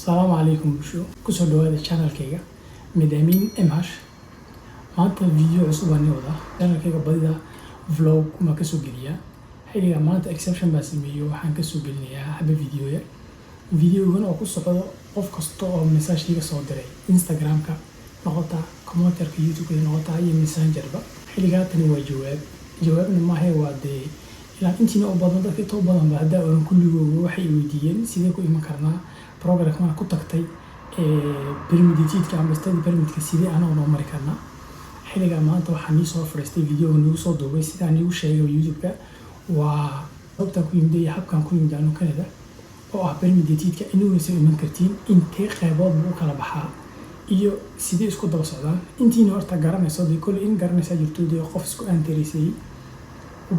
السلام عليكم بشو كسر هذا الشانل كيغا مدامين امهاش maanta video cusub aan wada channelkayga badida vlog ma ka soo geliya xiliga maanta exception baa sameeyo waxaan ka soo gelinayaa haba videogan oo ku socdo qof kasta oo message iga soo diray Instagram-ka noqota commenter-ka YouTube-ka noqota iyo Messenger-ba xiliga tani waa jawaabna ma hay waade ilaa intii oo badan dadka too badan baa hadda oran kulligooda waxay weydiiyeen sidee ku iman karnaa program-ka ku tagtay permit-ka ama study permit-ka sidee aan u mari karnaa xiliga maanta waxaan soo fariistay video nagu soo duubay sidaan igu sheegay YouTube-ka waa sababta ku yimid habkan ku yimid aanu Canada oo ah permit-ka inuu soo iman kartiin intee qaybood uu kala baxaa iyo sidee isku daba socdaan intiina horta garanayso kulli in garanaysa jirto qof isku aantarisay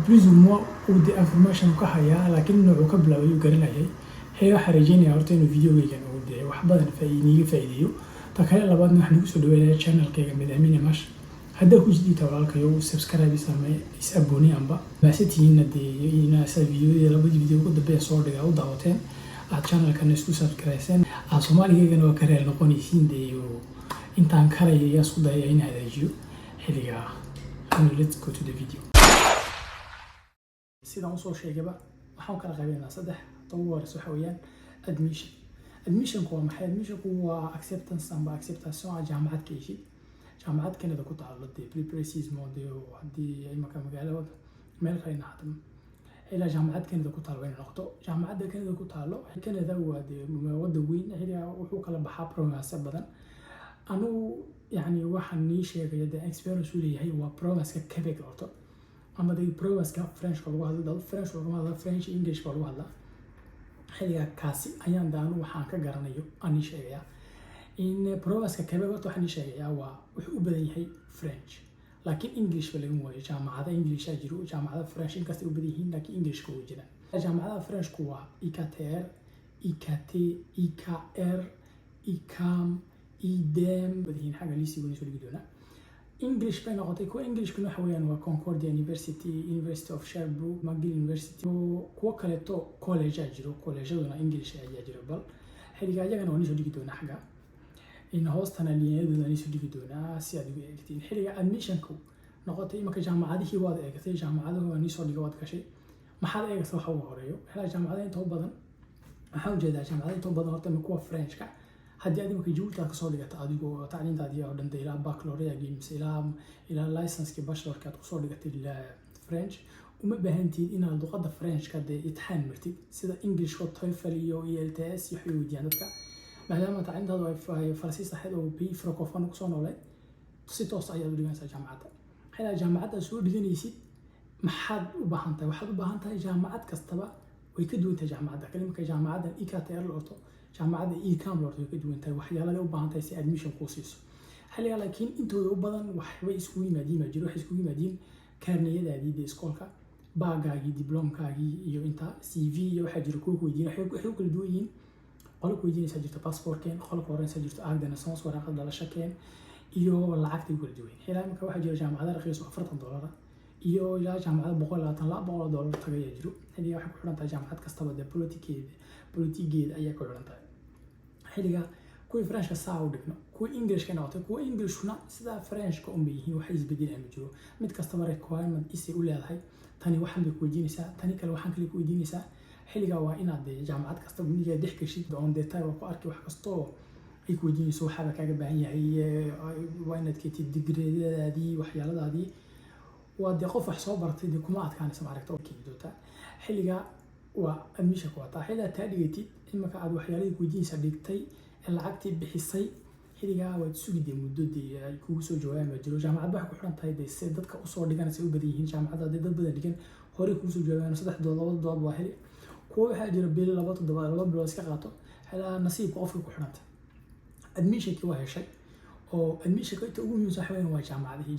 plus ou moins ou de information ka haya laakiin nooc ka bilaabay garanayay hay waxa rajeynaya horta inuu video-gaygan uu de wax badan faa'iideeyo ta kale labaadna waxaan ugu soo dhaweeyay channel-kayga Madaamine Mash hadda ku jidita walaalkayo subscribe samee is abonee amba baasitiina de ina sa video ku dambeeya soo dhiga u daawateen channel-kan isku subscribe Soomaaligeena waa kareel noqonaysiin de intaan karaya isku dayay in hagaajiyo xiliga let's go to the video sidaan soo sheegayba waxaan kala qaybinaa saddex towards waxa weeyaan admission waa maxay admission waa acceptance amba acceptation jaamacad ka heshid jaamacad Canada ku taalo precis model hadii ay magaalada meel kale nahatan ila jaamacad Canada ku taalo noqoto jaamacada Canada ku taalo Canada waa wada weyn ila wuxuu kala baxaa programs badan anu yani waxaan ni sheegay experience u leeyahay waa programs-ka Quebec orto ama programs-ka French lagu hadlo French English lagu hadlo xiliga kaasi ayaan daanu waxaan ka garanayo ani sheegaya in programs-ka Quebec waxaan sheegayaa waa wuxuu u badan yahay French laakiin English wala mooyo jaamacada English jiro jaamacada French in kasta u badan yihiin laakiin English ku jira jaamacada French ku waa IKTR IKT IKR IKAM IDEM badin xaga liisi weyn soo dhigi doona English bay noqotay ku English kuna waxa weeyaan waa Concordia University of Sherbrooke McGill University kuwa kale to college jiro college-duna English ayaa jiro bal xiliga ayagana waan soo dhigi doona xaga in hoostana liyeedooda ay soo dhigi doonaa si aad ugu eegtiin xiliga admission-ku noqotay marka jaamacadihii waad eegtay jaamacadaha waa soo dhiga waad gashay maxaad eegaysaa waxa ugu horeeyo xiliga jaamacadaha inta badan waxaan ujeedaa jaamacadaha inta badan horta kuwa French-ka haddii aad markay juulta ka soo dhigato adigoo tacliintaadii oo dhan ilaa baccalaureate ilaa license-ki bachelor-ka aad ku soo dhigatay French uma baahantiin inaad luqadda French-ka imtixaan martid sida English-ka TOEFL iyo ELTS iyo xiyuudiyaan dadka maadaama tacliintaadu ay Faransiis ahayd oo bi francophone ku soo noolay si toos ah ayaad u dhiganaysaa jaamacadda xilaa jaamacadda soo dhiganaysid maxaad u baahan tahay waxaad u baahan tahay jaamacad kastaba way ka duwan tahay jaamacadda kale marka jaamacadda IKTR la orto jaamacadda IKAM la orto way ka duwan tahay waxyaalaha u baahan tahay si admission ku siiso xilliga laakiin intooda u badan waxay isku yimaadiin kaarniyadaadii iskoolka baagaagii diplomkaagii iyo inta CV iyo waxa jira kuwa weydiin waxay kala duwan yihiin qolku weydiinaysa jirta passport-keen qolku horeysa jirta aagda nasoos waraaqada dhalashakeen iyo lacagta kala duwan xilaa marka waxa jira jaamacada raqiis $40 iyo ilaa jaamacada $200 tagaya jiro xiliga waxa ku xiran tahay jaamacad kastaba politigeeda ayaa ku xiran tahay xiliga kuwa French-ka saa u dhigno kuwa English-ka noqotay kuwa English-na sida French-ka u yihiin waxay isbedelaan jiro mid kastaba requirement isay u leedahay tani waxaan ku weydiinaysaa tani kale waxaan kale ku weydiinaysaa xiliga waa inaad jaamacad kasta guriga dhex gashid on detail ku arki wax kasto ay ku weydiinayso waxa kaaga baahan yahay waa inaad keentid degree-daadii waxyaaladaadii waa qof wax soo bartay kuma adkaanaysa maaragta oo keedota xiliga waa admission ku wataa xiliga taa dhigatid imaka aad waxyaaladii ku weydiinaysa dhigtay lacagtii bixisay xiliga waad sugidee muddadii ay kugu soo jawaabaan jiro jaamacad wax ku xiran tahay dadka u soo dhiganaysa u badan yihiin jaamacadda dad badan dhigan hore kugu soo jawaabaan 3 dood waa heli kuwa waxa jira bil 2 bilood iska qaato xilaa nasiibka qofka ku xiranta admission-ki waa heshay oo admission-ka inta ugu muhiimsan waxa weeyaan waa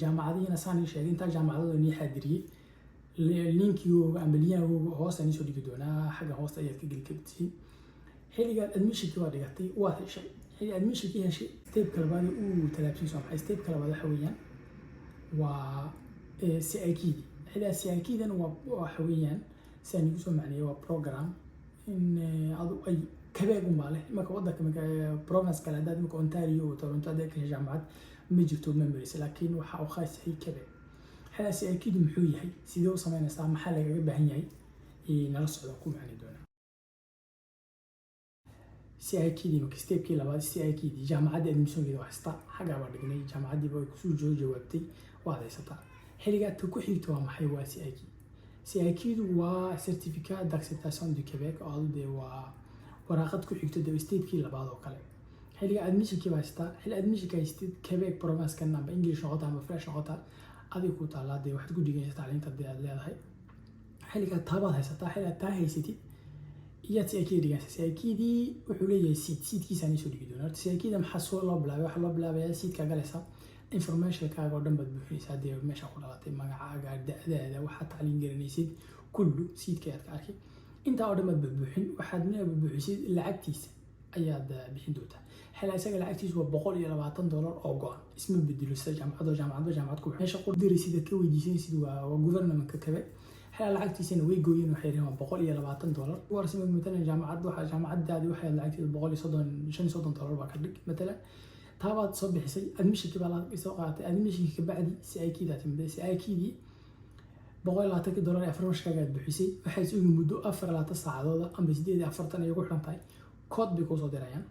jaamacadihina saan sheegay inta jaamacadooda ni xaadiriyay linkigooga ama linkigooga hoos aan soo dhigi doonaa xagga hoos ayaad ka geli kartiin xiliga admission-ki waa dhigatay waa heshay xiliga admission-ki heshay step labaad uu talaabsiiso maxay step labaad waxa weeyaan waa CIK xiliga CIK-dan waa waxa weeyaan saan ugu soo macneeyay waa program in adu ay Quebec uma leh marka wadanka province kale hadaad marka Ontario Toronto hadaad ka jaamacad ma jirto memories laakiin waxa uu khaas yahay Quebec xalaasi akiid muxuu yahay sidoo sameynaysaa maxaa lagaga baahan yahay nala socdo ku macni doona CIKD marka stepkii labaad CIKD jaamacadda admissionkeeda waa haysta xagaa baa dhignay jaamacaddii bay kusoo jawaabtay waa haysataa xilligaa ta ku xigto waa maxay waa CIKD CIKD waa certificat d'acceptation du Québec oo waa waraaqad ku xigto de state-kii labaad oo kale xilliga admissionkii baa haysta xilli admissionka haystid Quebec province kan amba English noqota amba French noqota adiga ku taala de waxaad ku dhigaysaa tacliinta de aad leedahay xilliga taabaad haysataa xilliga taa haysatid iyo CIKD CIKD wuxuu leeyahay seedkiisa aan soo dhigi doonaa CIKD maxaa soo loo bilaabay waxa loo bilaabay seedka galaysa information-kaaga oo dhan baad buuxinaysaa de meesha ku dhalatay magacaaga da'daada waxa tacliin garanaysid kullu seedka aad ka arkay inta oo dhan baad buuxin waxaad meel buuxisid lacagtiisa ayaad bixin doontaa xilaa isaga lacagtiisu waa $120 oo go'an isma bedelo sida jaamacad ku meesha ku diraysid ka weydiisanaysid waa government-ka Quebec xilaa lacagtiisana way gooyeen waxay rabaan $120 warsi مثلا jaamacadaadi waxay lacagteedu $135 baa ka dhig مثلا taabaad soo bixisay admissionki baa la soo qaatay admissionki ka bacdi CIKD timid CIKD $120 ee farmashkaaga bixisay waxay soo muddo 4 saacadood amba 48 ay ku xiran tahay code bay ku soo dirayaan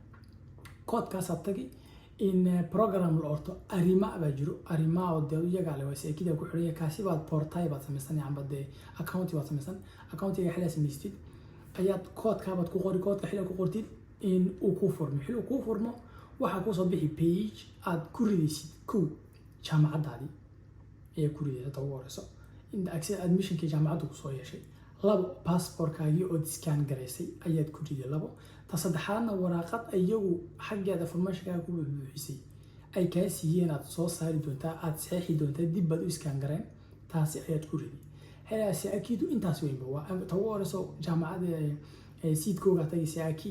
code-kaas aad tagi in program la orto arima baa jiro arima oo de iyaga leh CIKD ku xiran kaasi baad portal baad samaysanay amba de account baad samaysan account-iga xilaa samaystid ayaad code-ka baad ku qori code-ka xilaa ku qortid in uu ku furmo xiluu ku furmo waxa ku soo bixi page aad ku ridaysid ku jaamacadaadi ee ku ridaysa tawo horeyso in access admissionki jaamacadu ku soo yeeshay labo passport-kaagii oo scan gareysay ayaad ku riday labo ta saddexaadna waraaqad ayagu xaggeeda information-kaaga ku buuxisay ay kaa siiyeen aad soo saari doontaa aad saxiixi doontaa dib baad u scan gareen taasi ayaad ku riday xelaasi akiidu intaas weynba waa tawo horeyso jaamacada seedkooga tagay CIKD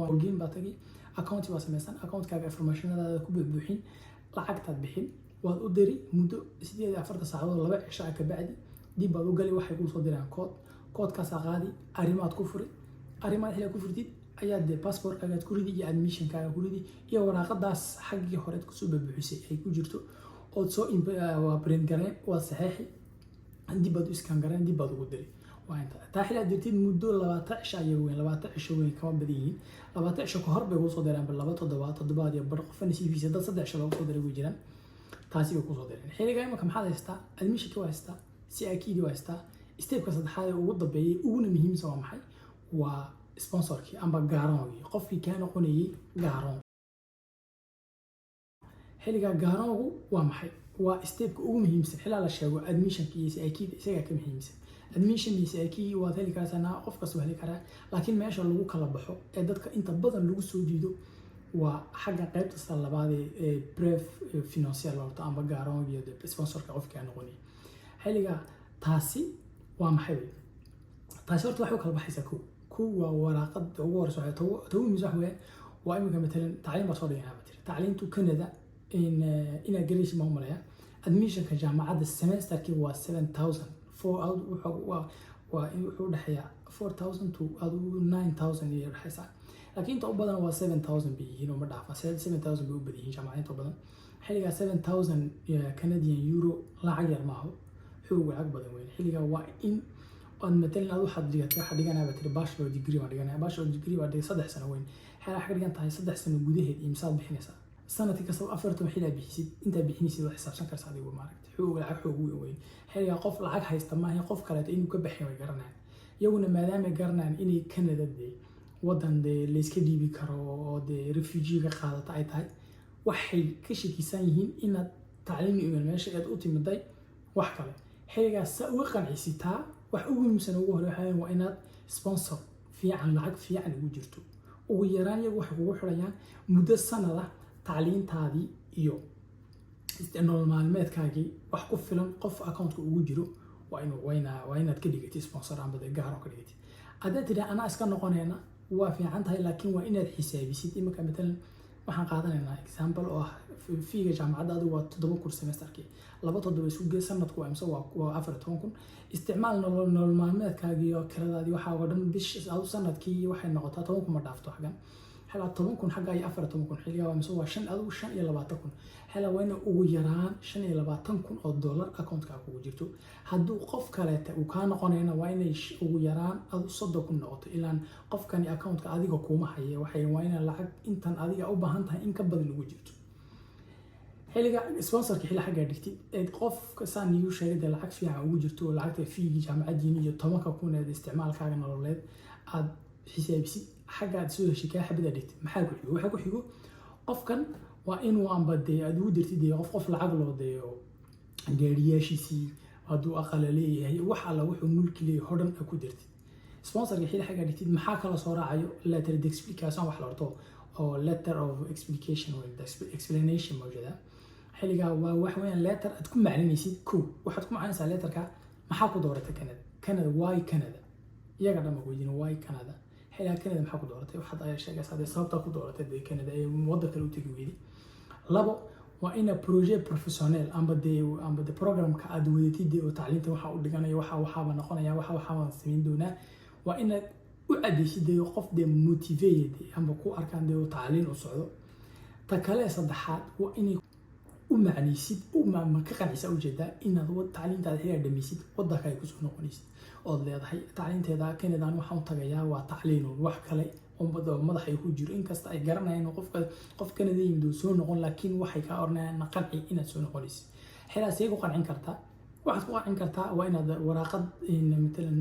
login baa tagay account baa samaysan account-kaaga information-adaada ku buuxin lacagtaad bixin waad u diri muddo 48 saacadood 2 cisho ka bacdi dib baad u gali waxay ku soo diraan code-kaas qaadi arimaad ku furi arimaad xilaa ku furtid ayaad de passport-kaaga ku ridi iyo admission-kaaga ku ridi iyo waraaqadaas xaggii hore ku soo buuxisay ay ku jirto oo soo waa print gareen waa saxiixi dib baad u scan gareen dib baad ugu diri waa inta taa xilaa dirtid muddo 20 cisho ay weyn 20 cisho weyn kama badan yihiin 20 cisho ka hor bay ku soo diraan bal 7 iyo bar qofna CV dad 3 cisho lagu soo diray way jiraan taasi way ku soo direen xiliga imika maxaad haystaa admission-ki waa haystaa CIKD waa haystaa stepka saddexaad ee ugu dambeeyay uguna muhiimsan waa maxay waa sponsorkii amba gaaroonki qofkii ka noqonayay gaaroon xiliga gaaroonku waa maxay waa stepka ugu muhiimsan xilaa la sheego admission-ki iyo CIKD isaga ka muhiimsan admission iyo CIKD waa heli kartaa qof kasta heli karaa laakiin meesha lagu kala baxo ee dadka inta badan lagu soo jiido waa xagga qaybta labaad ee bref financier lorto amba gaaroon iyo sponsorka qofka noqonay xiliga taasi waa maxay taasi horta waxay kala baxaysaa ku waa waraaqad ugu horeyso tawo miisax waa imika مثلا tacliin baa soo dhigana tacliintu Canada in galaysi ma malaya admission-ka jaamacadda semesterki waa 7000 wuxuu dhaxaya 4000 to 9000 iyo dhaxaysa laakiin inta u badan waa 7000 bay yihiin oo ma dhaafa 7000 bay u badan yihiin jaamacadda badan xilliga 7000 Canadian euro lacag yar maaha xoog lacag badan weyn xilliga waa in on مثلا aad waxaad dhiganaa batiri bachelor degree baa dhiganaa bachelor degree baa 3 sano weyn xilaa xaq dhigan tahay 3 sano gudaheed imsaad bixinaysaa sanadkii kasta 40 xilaa bixisid inta bixinaysid wax xisaabsan kartaa adigu maaragtay xoog lacag xoog weyn xilliga qof lacag haysta maaha qof kale inuu ka baxay way garanayaan iyaguna maadaama garanayaan inay Canada wadan la iska dhiibi karo oo refugee ka qaadata ay tahay waxay ka shakisan yihiin inaad tacliin iyo meesha aad u timiday wax kale xiligaas uga qanciisitaa wax ugu muhiimsan ugu horeeyay waa inaad sponsor fiican lacag fiican ugu jirto ugu yaraan iyagu waxay kugu xirayaan muddo sanad ah tacliintaadii iyo nolol maalmeedkaagii wax ku filan qof account-ka ugu jiro waa inaad ka dhigatid sponsor amba gaaro ka dhigatid haddaad tidhaa anaa iska noqonayna waa fiican tahay laakiin waa inaad xisaabisid imika مثلا waxaan qaadanaynaa example oo ah fiiga jaamacadda adigu waa 7 kun semesterkii 2 isku gee sanadku waa imse waa 14 kun isticmaal nolol maalmeedkaagii iyo kiradaadii waxa uga dhan bish adu sanadkii waxay noqotaa 10 kun ma dhaafto xagan xilaa 10 kun xagga iyo 14 kun xilliga waa imse waa 5 adigu 25 kun xilaa waa in ugu yaraan 25 kun oo dollar account-ka kugu jirto hadduu qof kale uu ka noqonayna waa inay ugu yaraan adu 30 kun noqoto ilaan qofkani account-ka adiga kuma haye waxay waa in lacag intan adiga u baahan tahay in ka badan ugu jirto xilliga sponsorka xilli xagga dhigtid qof kasaan igu sheegay lacag fiican ugu jirto lacagta fiigi jaamacadiina iyo 10 kun ee isticmaalkaaga nololeed aad xisaabisi xagga aad soo heshay ka xabada dhigtid maxaa ku xigo waxa ku xigo qofkan waa inuu ambade aad ugu dirtid qof lacag loo deeyo gaariyaashiisii hadduu aqal leeyahay wax alla wuxuu mulki leeyahay hodhan ku dirtid sponsorka xilli xagga dhigtid maxaa kala soo raacayo letter d'explication wax la orto oo letter of explication or explanation mawjada xilliga waa wax weyn letter aad ku maclinaysid waxaad ku maclinaysaa letterka maxaa ku dooratay Canada why Canada iyaga dhama weydiin why Canada xilliga Canada maxaa ku dooratay waxaad ay sheegaysaa sababta ku dooratay Canada ee waddan kale u tagi weydii labo waa in project professional amba de programka aad wadatid oo tacliinta waxa u dhiganayo waxaaba noqonaya waxaaba sameyn doonaa waa in u cadeysid qof de motivated amba ku arkaan de tacliin u socdo ta kale saddexaad waa in u macnaysid ma ka qancisa ujeedaa inaad tacliintaada xilliga dhamaysid waddanka ay kusoo noqonaysid ood leedahay tacliinteeda Canada waxaan tagayaa waa tacliin wax kale oo madaxa ay ku jiro inkasta ay garanayaan qof Canada yimid soo noqon laakiin waxay ka ornayaan qanci inaad soo noqonaysid xilligaas ay ku qancin kartaa waxaad ku qancin kartaa waa inaad waraaqad matalan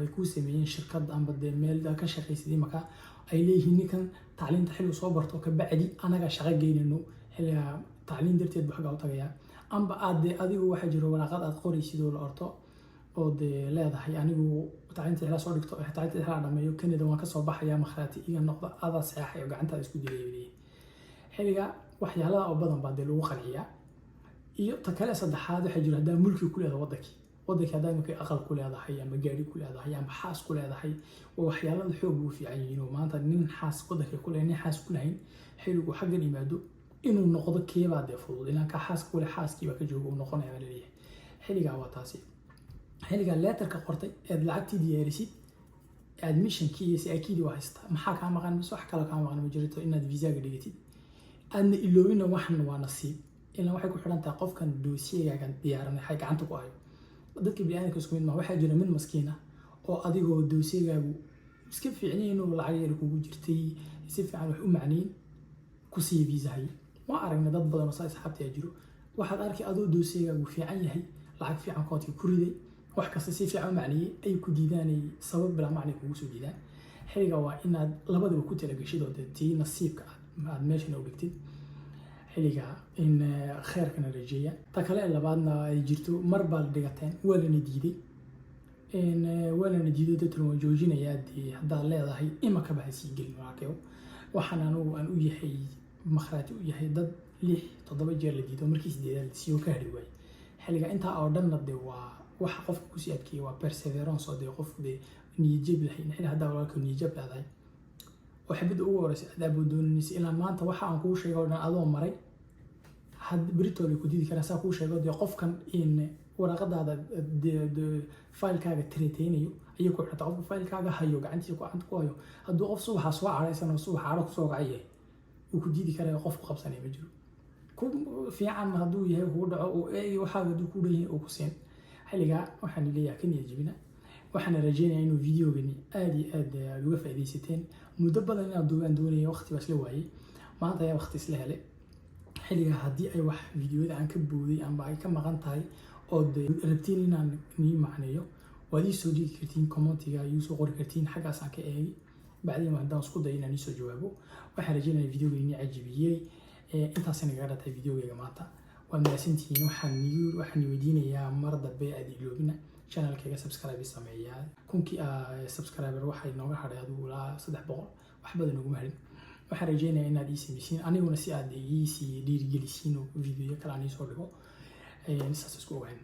ay ku sameeyeen shirkad amba meel ka shaqaysid marka ay leeyihiin ninkan tacliinta xilli soo barto ka bacdi anaga shaqo geynano xilliga tacliin darteed waxa u tagayaa amba aad adigu waxa jiro waraaqad aad qoraysid oo la orto oo leedahay anigu tacliinta xilli soo dhigto tacliinta xilli dhameeyo Canada waan ka soo baxayaa makhraati iga noqdo adaa saxay oo gacantaada isku dileeyay xilliga waxyaalaha oo badan baa lagu qanciyaa iyo ta kale saddexaad waxa jiro hadaa mulki ku leedahay waddanka hadaa markay aqal ku leedahay ama gaari ku leedahay ama xaas ku leedahay oo waxyaalaha xoog u fiican yihiin oo maanta nin xaas waddanka ku leeyahay xaas ku lahayn xilligu xaggan yimaado inuu noqdo keebaa fudud ilaa ka xaas ku leh xaaskii ka joogo uu noqonayo leeyahay xilliga waa taasi xilliga letterka qortay ee lacagtii diyaarisid admissionkii iyo CIKdii waa haysta maxaa ka maqan wax kale ka maqan ma jirto inaad visa ga dhigatid aadna iloobina waxan waa nasiib ilaa waxay ku xiran tahay qofkan doosiyayga diyaaranay hay gacanta ku hayo dadka bini'aadamka isku mid ma waxa jira mid maskiina oo adigoo doosiyaygu iska fiicnay inuu lacag yar kugu jirtay si fiican wax u macnayn ku sii visa hay ma aragna dad badan oo asxaabta jiro waxaad arkay adoo doosiyaygu fiican yahay lacag fiican koodka ku riday wax kasta si fiican macniyay ay ku diidaanay sabab bila macni kugu soo diidaan xilliga waa inaad labadaba ku talagashay oo tii nasiibka aad meesha u dhigtid xilliga in khayrkana rajeeya ta kale labaadna ay jirto mar baa dhigateen walana diiday dadka oo joojinaya hadda leedahay ima ka baxay gelin waaqiyo waxaan aan u yahay makhraati u yahay dad 6-7 jeer la diido markii sideedaad si ka heli waay xilliga inta oo dhan waa waxa qofku ku sii adkeeyay waa perseverance oo qof niyad lahayn xilli hadda walaalka niyad leedahay waxbad ugu horeysay adaab doonaysa ilaa maanta waxa aan kuu sheegay oo dhan adoo maray had britool ku diidi karaa saa kuu sheego qofkan in waraqadaada faylkaaga tiriteynayo ayuu ku xirta qofka faylkaaga hayo gacantiisa ku hayo hadduu qof subaxa soo caraysan oo subax caro ku soo gacay uu ku diidi karaa qofku qabsanay ma jiro ku fiican hadduu yahay uu dhaco oo ay waxa uu ku leeyahay oo ku seen xilliga waxaan leeyahay kan jibina waxaan rajaynayaa inuu videogani aad uga faa'iideysateen muddo badan inaad doonayay waqti bas la waayay maanta ayaa waqti isla helay xilliga haddii ay wax videoda aan ka booday ama ay ka maqan tahay oo rabtiin inaan nii macneeyo waad ii soo dhigi kartiin commentiga iyo soo qori kartiin xaggaas aan ka eegi bacdeen haddaan isku dayo inaan soo jawaabo waxaan rajaynayaa videogani inii cajibiyey intaasina kaga dhatay videogayga maanta waa mahadsantihiin waxaan weydiinayaa mar dambe aad iloobina channelkayga subscribe sameeyaa kunkii subscriber waxay nooga hadhay adigu ilaa 300 wax badan ugu marin waxaan rajaynayaa inaad ii sameeysiin aniguna si aad ii sii dhiirigelisiin oo video kale aan soo dhigo saas isku ogayn